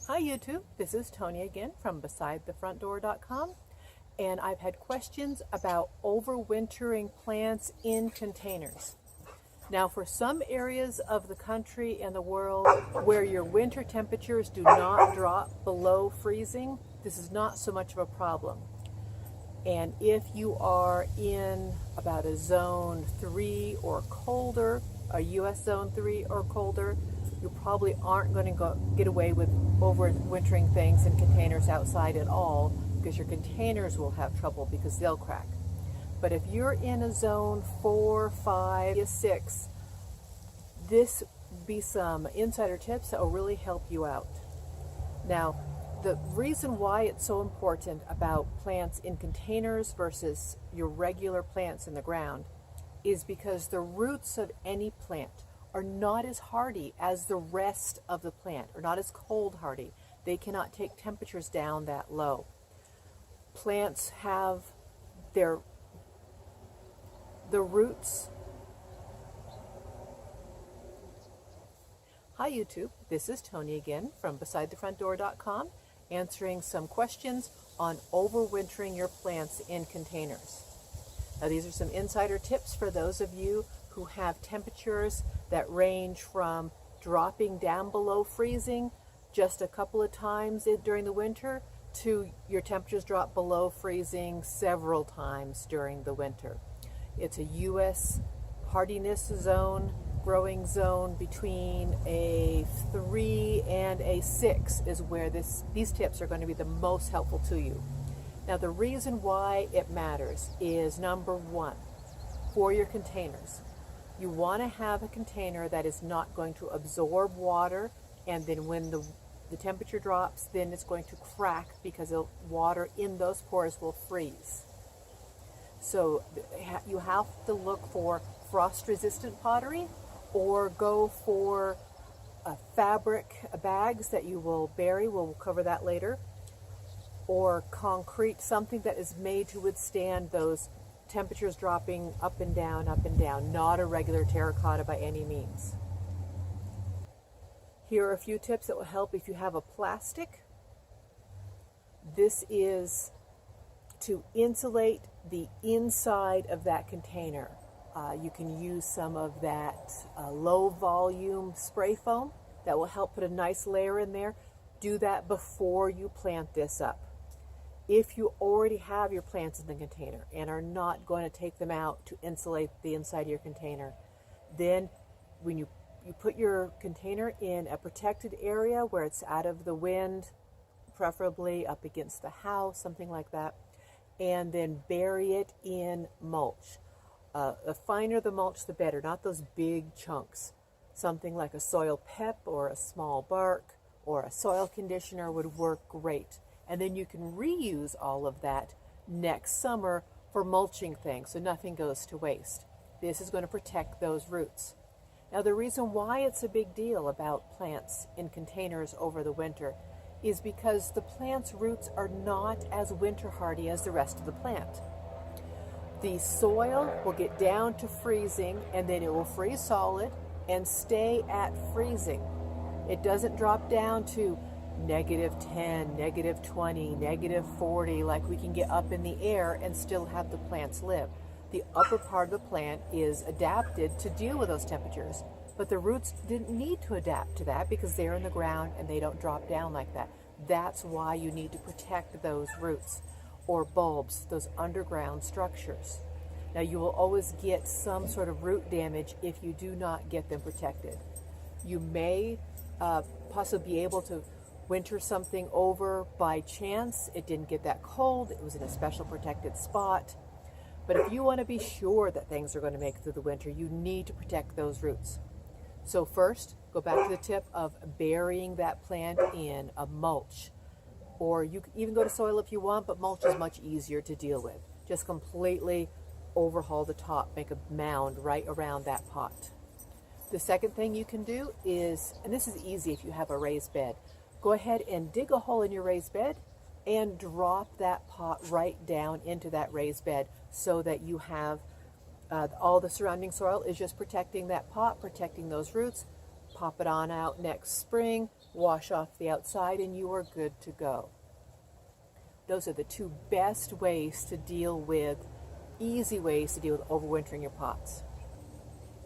Hi YouTube, this is Tony again from BesideTheFrontDoor.com, and I've had questions about overwintering plants in containers. Now, for some areas of the country and the world where your winter temperatures do not drop below freezing, this is not so much of a problem. And if you are in about a zone 3 or colder, a US zone 3 or colder, you probably aren't going to get away with overwintering things in containers outside at all, because your containers will have trouble because they'll crack. But if you're in a zone 4, 5, 6, this would be some insider tips that will really help you out. Now, the reason why it's so important about plants in containers versus your regular plants in the ground is because the roots of any plant are not as hardy as the rest of the plant, or not as cold hardy. They cannot take temperatures down that low. Plants have the roots. Hi YouTube, this is Tony again from BesideTheFrontDoor.com, answering some questions on overwintering your plants in containers. Now, these are some insider tips for those of you who have temperatures that range from dropping down below freezing just a couple of times during the winter to your temperatures drop below freezing several times during the winter. It's a US hardiness zone, growing zone between a 3 and a 6 is where these tips are going to be the most helpful to you. Now, the reason why it matters is, number one, for your containers, you want to have a container that is not going to absorb water, and then when the temperature drops, then it's going to crack because the water in those pores will freeze. So you have to look for frost-resistant pottery, or go for fabric bags that you will bury. We'll cover that later. Or concrete, something that is made to withstand those temperatures dropping up and down, not a regular terracotta by any means. Here are a few tips that will help if you have a plastic. This is to insulate the inside of that container. You can use some of that low volume spray foam that will help put a nice layer in there. Do that before you plant this up. If you already have your plants in the container and are not going to take them out to insulate the inside of your container, then when you put your container in a protected area where it's out of the wind, preferably up against the house, something like that, and then bury it in mulch. The finer the mulch, the better, not those big chunks. Something like a soil pep or a small bark or a soil conditioner would work great. And then you can reuse all of that next summer for mulching things, so nothing goes to waste. This is going to protect those roots. Now, the reason why it's a big deal about plants in containers over the winter is because the plant's roots are not as winter hardy as the rest of the plant. The soil will get down to freezing, and then it will freeze solid and stay at freezing. It doesn't drop down to -10, -20, -40, like we can get up in the air and still have the plants live. The upper part of the plant is adapted to deal with those temperatures, but the roots didn't need to adapt to that because they're in the ground and they don't drop down like that. That's why you need to protect those roots, or bulbs, those underground structures. Now, you will always get some sort of root damage if you do not get them protected. You may possibly be able to winter something over by chance. It didn't get that cold. It was in a special protected spot. But if you want to be sure that things are going to make it through the winter, you need to protect those roots. So first, go back to the tip of burying that plant in a mulch. Or you can even go to soil if you want, but mulch is much easier to deal with. Just completely overhaul the top, make a mound right around that pot. The second thing you can do is, and this is easy if you have a raised bed, go ahead and dig a hole in your raised bed and drop that pot right down into that raised bed so that you have all the surrounding soil is just protecting that pot, protecting those roots. Pop it on out next spring, wash off the outside, and you are good to go. Those are the two best ways to deal with, easy ways to deal with overwintering your pots.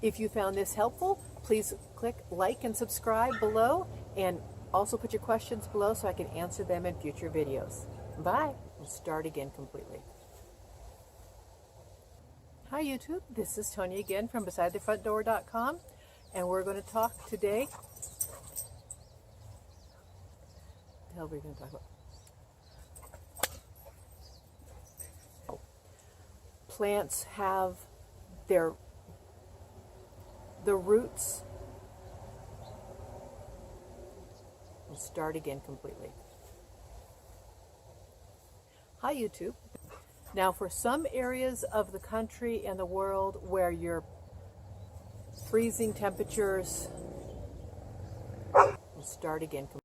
If you found this helpful, please click like and subscribe below, and also put your questions below so I can answer them in future videos. Bye. We'll start again completely. Hi YouTube, this is Tony again from BesideTheFrontDoor.com, and we're going to talk today. What the hell are we going to talk about? Plants have the roots. We'll start again completely. Hi YouTube. Now for some areas of the country and the world where you're freezing temperatures, we'll start again completely.